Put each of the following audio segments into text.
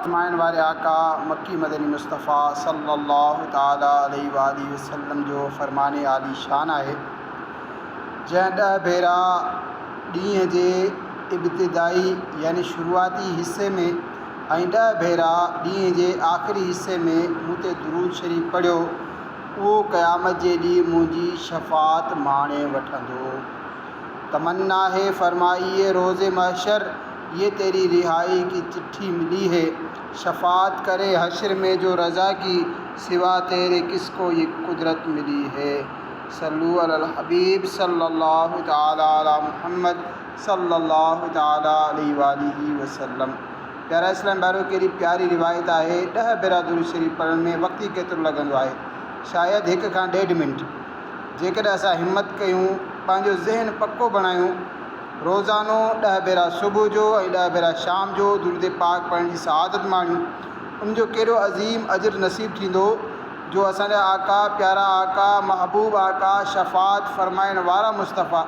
फरमाइण वारे आका मक्की मदनी मुस्तफ़ा सल्लल्लाहु ताला अलैहि वालैहि वसल्लम जो फरमान आली शान है, जंहिं 10 भेरा ॾींहं जे इब्तिदाई यानी शुरूआती हिस्से में ऐं 10 भेरा ॾींहं जे आख़िरी हिस्से में मूं ते दुरूद शरीफ़ पढ़ियो, उहो क़यामत जे ॾींहुं मुंहिंजी शफ़ाअत माणे वठंदो। तमन्ना है फरमाइए रोज़े महशर, ये तेरी रिहाई की चिट्ठी मिली है। शफ़ाअत करे हश्र में जो रज़ा की, सिवा तेरे किसको ये कुदरत मिली है। सल्लु अलल हबीब सल्लल्लाहु ताला अला मुहम्मद सल्लल्लाहु ताला अलैहि वालिहि वसल्लम। प्यारा इस्लाम भाइरो, कहिड़ी प्यारी रिवायत आहे। 10 भेरा दुरूद शरीफ़ पढ़ण में वक़्तु ई केतिरो लॻंदो आहे, शायदि 1 खां 1.5 मिंट। जेकॾहिं असां हिम्मत कयूं, पंहिंजो ज़हन पको बणायूं, रोज़ानो 10 भेरा सुबुह जो ऐं 10 भेरा शाम जो दुरूद पाक पढ़ण जी सआदत माणियूं, उनजो कहिड़ो अज़ीम अजर नसीब थींदो जो असांजा आका, प्यारा आका, महबूब आका, शफ़ाअत फरमाइण वारा मुस्तफ़ा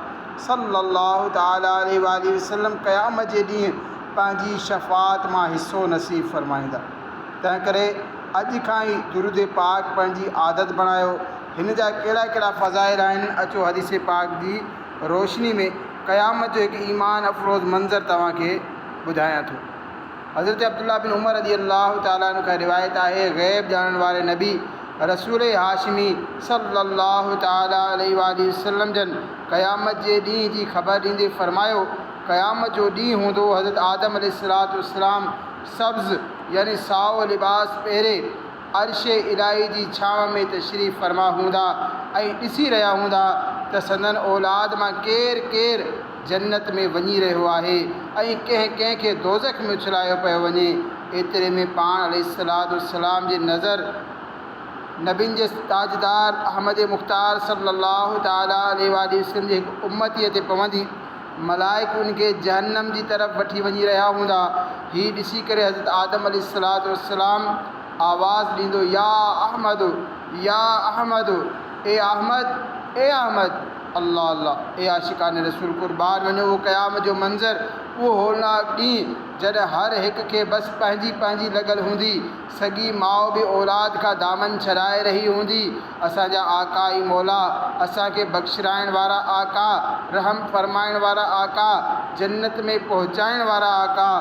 सल्लल्लाहु ताला अलैहि वालैहि वसल्लम क़यामत जे ॾींहुं पंहिंजी शफ़ाअत मां हिसो नसीब फरमाईंदा। तंहिं करे अॼु खां ई दुरूद पाक पढ़ण जी आदत बणायो। हिन जा कहिड़ा कहिड़ा फ़ज़ाइल आहिनि, अचो हदीस पाक जी रोशनी में क़यामत जो हिकु ईमान अफ़रोज़ मंज़र तव्हांखे ॿुधायां थो। हज़रत अब्दुल्ला बिन उमर रज़ी अल्लाह ताला अन्हु खां रिवायत आहे, ग़ैब ॼाणण वारे नबी रसूल हाशिमी सल्लल्लाहु ताला अलैहि वसल्लम जन क़यामत जे ॾींहुं जी ख़बर ॾींदे फरमायो, क़यामत जो ॾींहुं हूंदो, हज़रत आदम अलैहिस्सलाम सब्ज़ यानी साओ लिबास पहिरे अर्श इलाही जी छांव में तशरीफ़ फरमा हूंदा ऐं ॾिसी रहिया हूंदा त संदन औलाद मां केरु केरु जन्नत में वञी रहियो आहे ऐं कंहिंखे दोज़ख में उछलायो पियो वञे। एतिरे में पाण अलैहिस्सलाम जी नज़र नबियुनि जे ताजदार अहमद मुख़्तार सल्लल्लाहु ताला अलैहि वसल्लम जे हिकु उम्मतीअ ते पवंदी। मलाइक उनखे जहन्नम जी तरफ़ वठी वञी रहिया हूंदा। हीअ ॾिसी करे हज़रत आदम अलैहिस्सलाम आवाज़ ॾींदो, या अहमद, या अहमद, ए अहमद, ए अहमद। अल्लाह अल्लाह, ए आशिकान रसूल कुर्बान वञो। उहो क़यामत जो मंज़र, उहो होलनाक ॾींहुं जॾहिं हर हिक खे बसि पंहिंजी पंहिंजी लॻल हूंदी। सॻी माउ बि औलाद खां दामन छॾाए रही हूंदी। असांजा आका ई मौला, असांखे बख़्शिराइण वारा आका, रहम फरमाइण वारा आका, जन्नत में पहुचाइण वारा आका,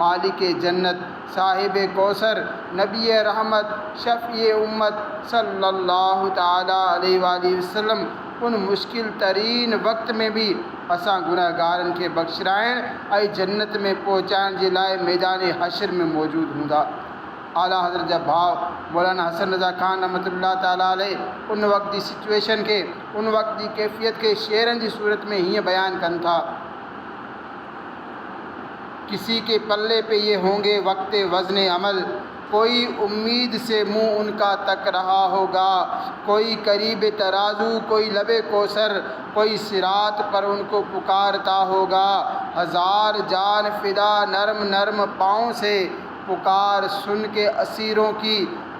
मालिक जन्नत, साहिब कौसर, नबी रहमत, शफ़ी उम्मत सल्लल्लाहु ताला अलैहि वसल्लम उन मुश्किल तरीन वक़्त में भी असां गुनहगारनि खे बख़्शिराइण ऐं जन्नत में पहुचाइण जे लाइ मैदान हशर में मौजूदु हूंदा। आला हज़रत जा भाउ मौलाना हसन रज़ा ख़ान रहमतुल्लाह ताला अलैह उन वक़्त जी सिचुएशन खे, उन वक़्त जी कैफ़ियत खे शेरनि जी सूरत में हीअं बयानु कनि था, किसी के पल्ले पे ये होंगे वक्त वज़न अमल, कोई उम्मीद से मुँह उनका तक रहा होगा, कोई करीब तराजू, कोई लबे कोसर, कोई सिरात पर उनको पुकारता होगा। 1000 जान फिदा नरम नरम पाँव से पुकार सुन के असीरों की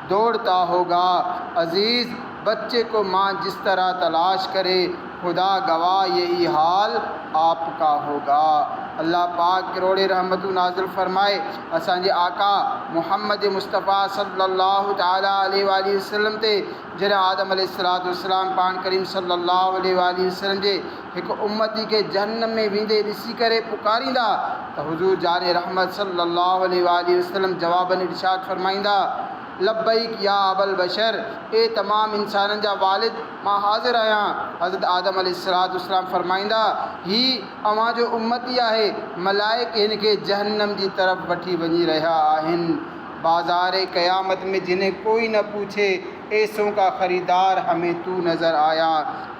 दौड़ता होगा। अज़ीज़ बच्चे को माँ जिस तरह तलाश करे, खुदा गवाह यही हाल आपका होगा। अल्लाह पाक करोड़े रहमतूं नाज़िल फरमाए असांजे आका मुहम्मद मुस्तफ़ा सल्लल्लाहु ताला अलैहि वसल्लम ते जॾहिं आदम अलैहिस्सलाम पाण करीम सल्लल्लाहु अलैहि वसल्लम जे हिकु उम्मती खे जहन्नम में वेंदे ॾिसी करे पुकारींदा त हुज़ूर जाने रहमत सल्लल्लाहु अलैहि वसल्लम जवाबनि इरशाद फरमाईंदा, लब्बैक या अबल बशर, ए तमाम इंसाननि जा वालिद, मां हाज़िर आहियां। हज़रत आदम अलैहिस्सलाम फरमाईंदा, ही अव्हां जो उम्मती आहे, मलाइक हिन खे जहन्नम जी तरफ़ वठी वञी रहिया आहिनि। बाज़ार क़यामत में जिन्हें कोई न पूछे, ऐसों का ख़रीदार हमें तू नज़र आया।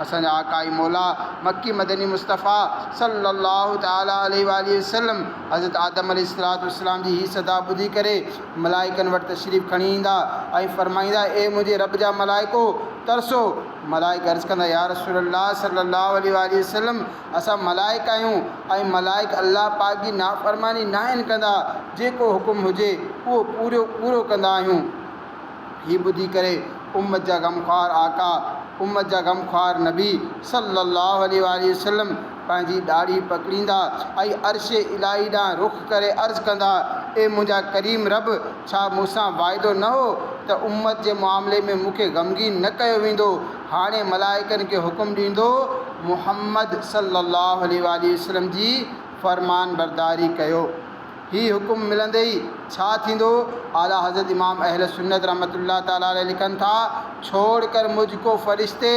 असांजा आकाई मौला मक्की मदनी मुस्तफ़ा सल्लल्लाहु ताला अलैहि वसल्लम हज़रत आदम अलैहिस्सलाम जी हीअ सदा ॿुधी करे मलाइकनि वटि तशरीफ़ खणी ईंदा ऐं फरमाईंदा, ए मुंहिंजे रब जा मलाइको तरसो। मलाइक अर्ज़ कंदा, या रसूलल्लाह सल्लल्लाहु अलैहि वसल्लम, असां मलाइक आहियूं ऐं मलाइक अल्लाह पाक जी नाफ़रमानी न आहिनि कंदा, जेको हुकुम हुजे उहो पूरो कंदा आहियूं। हीअ ॿुधी करे उम्मत जा गमख़्वार आका, उम्मत जा गमख़्वार नबी सल्लल्लाहु अलैहि वसल्लम पंहिंजी ॾाढ़ी पकड़ींदा ऐं अर्श इलाही ॾांहुं रुख़ करे अर्ज़ु कंदा, ए मुंहिंजा करीम रब, छा मूंसां वाइदो न हो त उम्मत जे मामले में मूंखे ग़मगीन न कयो वेंदो। हाणे मलाइकनि खे हुकुम ॾींदो मुहम्मद सल्लल्लाहु अलैहि वसल्लम जी फ़रमान बरदारी कयो। ही हुकुम मिलंदे ई छा थींदो? आला हज़रत इमाम अहल सुन्नत रहमतुल्लाह ताला अलैह लिखनि था, छोड़ कर मुझको फरिश्ते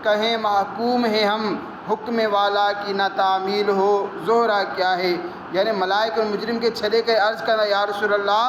कहें महकूम है हम, हुक्म वाला की न तामील हो ज़ोहरा क्या है। यानी मलाइक मुजरिम के छॾे करे अर्ज़ु कंदा, या रसूल अल्लाह,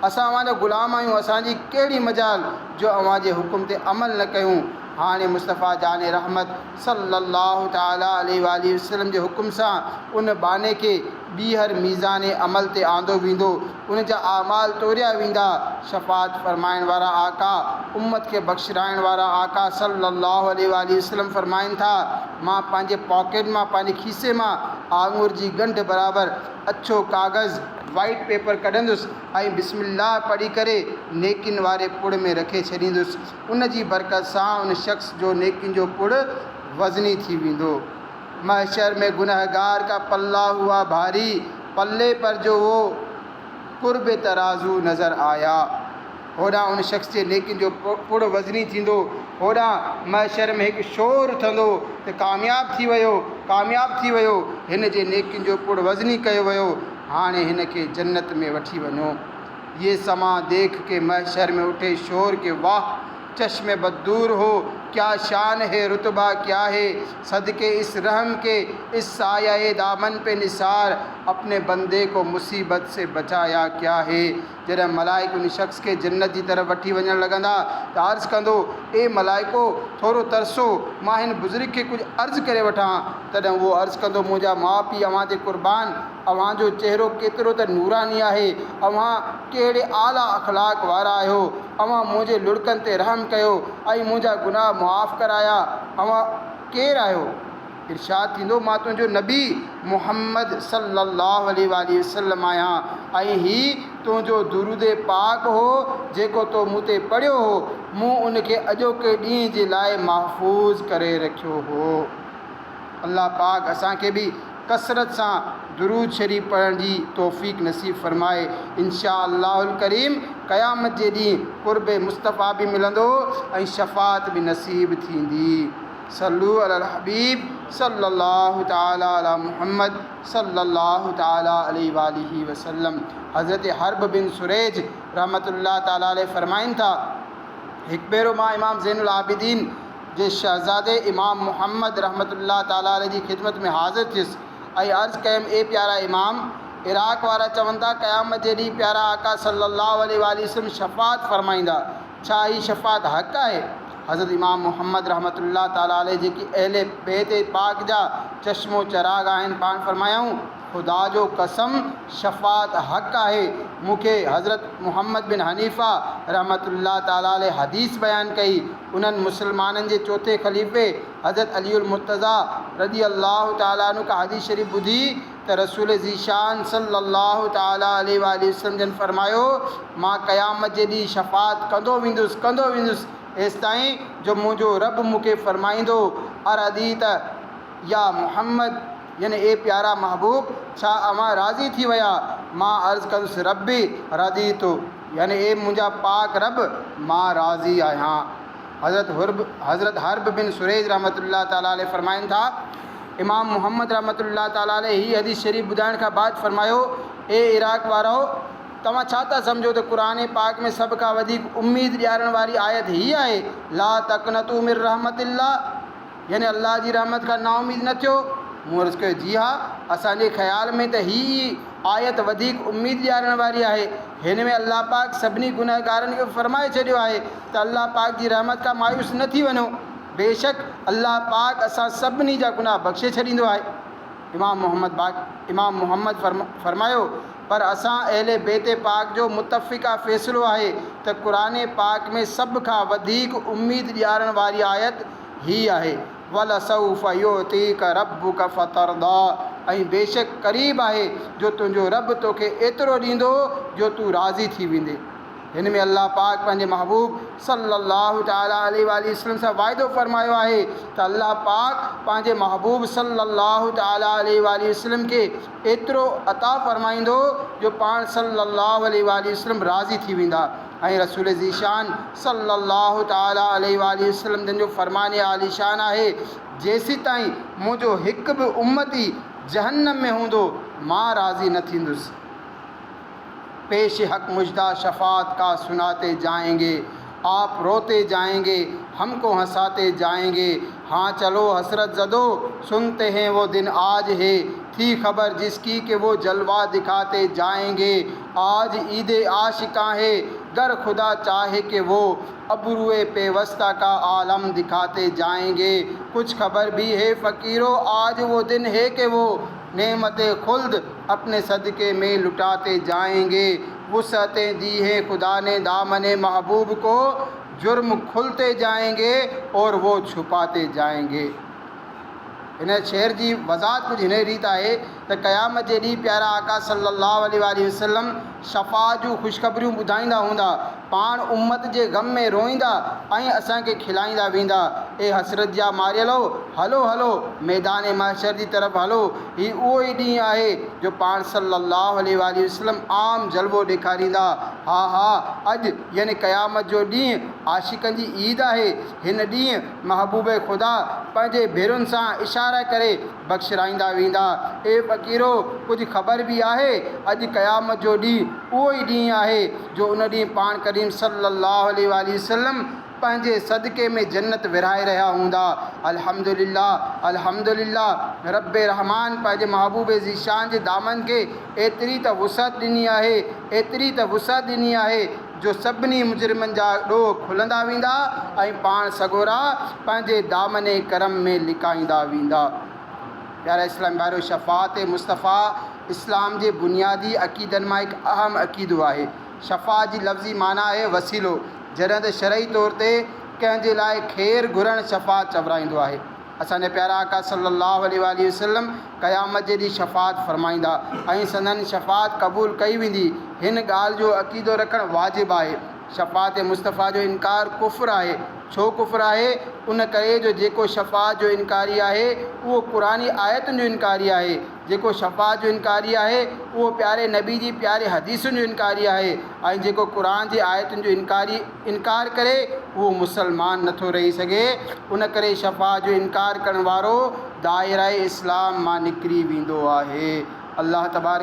असां अव्हांजा ग़ुलाम आहियूं, असांजी कहिड़ी मजाल जो अव्हां जे हुकुम ते अमल न कयूं। हाणे मुस्तफ़ा जान रहमत सल्लल्लाहु ताला अलैहि वसल्लम जे हुकुम सां उन बाने खे ॿीहर मीज़ान अमल ते आंदो वेंदो, उन जा आमाल तोरिया वेंदा। शफ़ात फ़रमाइण वारा आका, उम्मत खे बख़्शिराइण वारा आका सल्लल्लाहु अलैहि वसल्लम फ़रमाइनि था, मां पंहिंजे पॉकेट मां, पंहिंजे खीसे मां आङुर जी ॻंढि बराबरि अछो काग़ज़ वाइट पेपर कढंदुसि ऐं बिस्मिल्लाह पढ़ी करे नेकिन वारे पुड़ में रखे छॾींदुसि। उन जी बरकत सां उन शख़्स जो नेकिन जो पुड़ वज़नी थी वेंदो। महशर में गुनहगार का पल्ला हुआ भारी, पल्ले पर जो वो कुर्ब तराजू नज़र आया। होॾां उन शख़्स जे नेकिन जो पुड़ वज़नी थींदो, होॾां महशर में हिकु शोर उथंदो त कामयाबु थी वियो, कामयाबु थी वियो, हिन जे नेकिन जो पुड़ वज़नी कयो वियो, हाणे हिन खे जन्नत में वठी वञो। ये समा देख के महशर में उठे शोर के वाह, चश्मे बदूर हो क्या शान है, रुतबा क्या है, सदके इस रहम के इस साया दामन पे निसार, अपने बंदे को मुसीबत से बचाया क्या है। जॾहिं मलाइक उन शख़्स खे जन्नत जी तरफ़ वठी वञणु लॻंदा त अर्ज़ु कंदो, ए मलाइको थोरो तरसो, मां हिन बुज़ुर्ग खे कुझु अर्ज़ु करे वठां। तॾहिं उहो अर्ज़ु कंदो, मुंहिंजा माउ पीउ अव्हां ते क़ुर्बान, अव्हांजो चहिरो केतिरो त नूरानी आहे, अव्हां कहिड़े आला अख़लाक वारा आहियो, अव्हां मुंहिंजे लुड़कनि ते रहम कयो ऐं मुंहिंजा गुनाह मुआफ़ कराया, अव्हां केरु आहियो? इरशाद थींदो, मां तुंहिंजो नबी मुहम्मद सल्लल्लाहु अलैहि वसल्लम आहियां ऐं ही तुंहिंजो दुरूद पाक हो जेको तो मूं ते पढ़ियो हो, मूं उनखे अॼोके ॾींहं जे लाइ महफ़ूज़ करे रखियो हो। अल्लाह पाक असांखे बि कसरत सां दुरूद शरीफ़ पढ़ण जी तौफ़ीक़ नसीब फ़रमाए। इंशा अल्लाहुल करीम क़यामत जे ॾींहुं क़ुर्ब मुस्तफ़ा बि मिलंदो ऐं शफ़ात बि नसीब थींदी। सल्लू अलल हबीब सल्लल्लाहु ताला अला मुहम्मद सल्लल्लाहु ताला अलैहि वसल्लम। हज़रत हर्ब बिन सुरेज रहमतुल्लाह ताला अलैहि फ़रमाइनि था, हिकु भेरो मां इमाम ज़ैनुल आबिदीन जे शहज़ादे इमाम मुहम्मद रहमतुल्लाह ताला अलैहि जी ख़िदमत में हाज़िर थियुसि ऐं अर्ज़ु कयमि, ए प्यारा इमाम, इराक़ वारा चवनि था क़यामत जे ॾींहुं प्यारा आका सल्लल्लाहु अलैहि वसल्लम शफ़ात फ़रमाईंदा, छा ही शफ़ात हक़ आहे? हज़रत इमाम मुहम्मद रहमतुल्लाह ताला अलैहि जेकी अहले बैत पाक जा चश्मो चराग आहिनि, पाण फ़रमायाऊं, ख़ुदा जो कसम शफ़ात हक़ आहे। मूंखे हज़रत मुहम्मद बिन हनीफ़ा रहमतुल्लाह ताला अलैहि हदीस बयानु कई। उन्हनि मुसलमाननि जे चौथे ख़लीफ़े हज़रत अलीउल मुर्तज़ा रज़ी अल्लाह ताला अन्हु का हदीस शरीफ़ ॿुधी त रसूल ज़ीशान सल्लल्लाहु ताला अलैहि वसल्लम जन फ़रमायो, मां क़यामत जे ॾींहुं शफ़ात कंदो वेंदुसि एसि ताईं जो मुंहिंजो रब मूंखे फ़रमाईंदो, अरदीत या मुहम्मद, यानी ए प्यारा महबूब, छा अव्हां राज़ी थी विया? मां अर्ज़ु कंदुसि, रबी रदीतु, यानी ए मुंहिंजा पाक रब, मां राज़ी आहियां। हज़रत हर्ब बिन सुरेज रहमतुल्लाह ताला अलैहि फ़रमाइनि था, इमाम मुहम्मद रहमतुल्लाह ताला अलैहि ही हदीस शरीफ़ ॿुधाइण खां बाद फ़रमायो, ए इराक़ वारो, तव्हां छा था सम्झो त क़ुर पाक में सभ खां वधीक उम्मीद ॾियारण वारी आयत हीअ आहे, ला तक़नतू मिन रहमतिल्लाह, यानी अल्लाह जी रहमत खां नाउमीद न थियो? मूं अर्ज़ु कयो, जी हा, असांजे ख़्याल में त ही आयत वधीक उम्मीद ॾियारण वारी आहे। हिन में अल्लाह पाक सभिनी गुनहगारनि खे फ़रमाए छॾियो आहे त अल्लाह पाक जी रहमत खां मायूस न थी वञो, बेशक अल्लाह पाक असां सभिनी जा गुनाह बख़्शे छॾींदो आहे। इमाम मुहम्मद फ़रमायो, पर असां अहले बैत पाक जो मुतफ़िक़ा फ़ैसिलो आहे त क़ुर पाक में सभ खां वधीक उम्मीद ॾियारण वारी आयत ही आहे, वलसौफ़ युअतीक रब्बुक फ़तरदा, ऐं बेशक क़रीब आहे जो तुंहिंजो रब तोखे एतिरो ॾींदो जो तूं राज़ी थी वेंदे। हिन में अल्लाह पाक पंहिंजे महबूब सल्लल्लाहु ताला अलैहि वसल्लम सां वाइदो फरमायो आहे त अल्लाह पाक पंहिंजे महबूब सल्लल्लाहु ताला अलैहि वसल्लम खे एतिरो अता फरमाईंदो जो पाण सल्लल्लाहु अलैहि वसल्लम राज़ी थी वेंदा। ऐं रसूल ज़ीशान सल्लल्लाहु ताला अलैहि वसल्लम जंहिंजो फरमान आलीशान आहे, जेसी ताईं मुंहिंजो हिकु बि उम्मती जहन्नम में हूंदो मां राज़ी न थींदुसि। पेश हक मुजदा शफात का सुनाते जाएंगे, आप रोते जाएंगे, हमको हंसाते जाएंगे। हाँ चलो हसरत ज़दो, सुनते हैं वो दिन आज है, थी खबर जिसकी कि वो जलवा दिखाते जाएंगे। आज ईद आशिकां है, गर खुदा चाहे कि वो अबरुए पेवस्ता का आलम दिखाते जाएंगे। कुछ खबर भी है फ़कीरों, आज वो दिन है कि वो नेमत खुल्द अपने सदक़े में लुटाते जाएंगे। वुसअतें दी हैं खुदा ने दामने महबूब को, जुर्म खुलते जाएंगे और वो छुपाते जाएंगे। इन शेर जी वज़ाहत कुछ हिन रीत आहे त क़यामत जे ॾींहुं प्यारा आका सल्लल्लाहु अलैहि वसल्लम शफ़ाअत जूं ख़ुशख़बरियूं ॿुधाईंदा हूंदा, पाण उम्मत जे ग़म में रोईंदा ऐं असांखे खिलाईंदा वेंदा। ए हसरत जा मारियलो, हलो हलो मैदान महशर जी तरफ़ हलो। ही उहो ई ॾींहुं आहे जो पाण सल्लल्लाहु अलैहि वसल्लम आम जलवो ॾेखारींदा। हा हा, अॼु यानी क़यामत जो ॾींहुं आशिक़नि जी ईद आहे। हिन ॾींहुं महबूब ख़ुदा पंहिंजे भेरुनि सां इशारा करे बख़्शिराईंदा वेंदा। ए फ़कीरो, कुझु ख़बर बि आहे, अॼु क़यामत जो ॾींहुं उहो ई ॾींहुं आहे जो उन ॾींहुं पाण करीम सल्लल्लाहु अलैहि वसल्लम पंहिंजे सदक़े में जन्नत विरहाए रहिया हूंदा। अल्हम्दुलिल्लाह अल्हम्दुलिल्लाह, रब्बे रहमान पंहिंजे महबूब ज़ीशान जे दामन खे एतिरी त वुसअत ॾिनी आहे, एतिरी त वुसअत ॾिनी आहे जो सभिनी मुजरिमनि जा ॾोह खुलंदा वेंदा ऐं पाण सगोरा पंहिंजे दामने करम में लिकाईंदा वेंदा। प्यारा इस्लाम भाइरो, शफ़ाअत मुस्तफ़ा इस्लाम जे बुनियादी अक़ीदनि मां हिकु अहम अक़ीदो आहे। शफ़ाअत जी लफ़्ज़ी माना आहे वसीलो, जॾहिं त शरई तौर ते कंहिंजे लाइ खैर घुरणु शफ़ाअत चवराईंदो आहे। असांजा प्यारा आका सल्लल्लाहु अलैहि वसल्लम क़यामत जे ॾींहुं शफ़ाअत फरमाईंदा ऐं संदन शफ़ाअत क़बूल कई वेंदी। हिन ॻाल्हि जो अक़ीदो रखणु वाजिबु आहे। शफ़ाअत मुस्तफ़ा जो इनकार कुफ़्र आहे। छो कुफ़्र आहे? उन करे जो जेको शफ़ाअत जो इनकारी आहे उहो क़ुरानी आयतुनि जो इनकारी आहे। जेको शफ़ाअत जो इनकारी आहे उहो प्यारे नबी जी प्यारे हदीसुनि जो इनकारी आहे। ऐं जेको क़ुरान जी आयतुनि जो इनकार करे उहो मुसलमान नथो रही सघे। उन करे शफ़ाअत जो इनकार करण वारो दायरा इस्लाम मां निकिरी वेंदो आहे। अल्लाह तबारक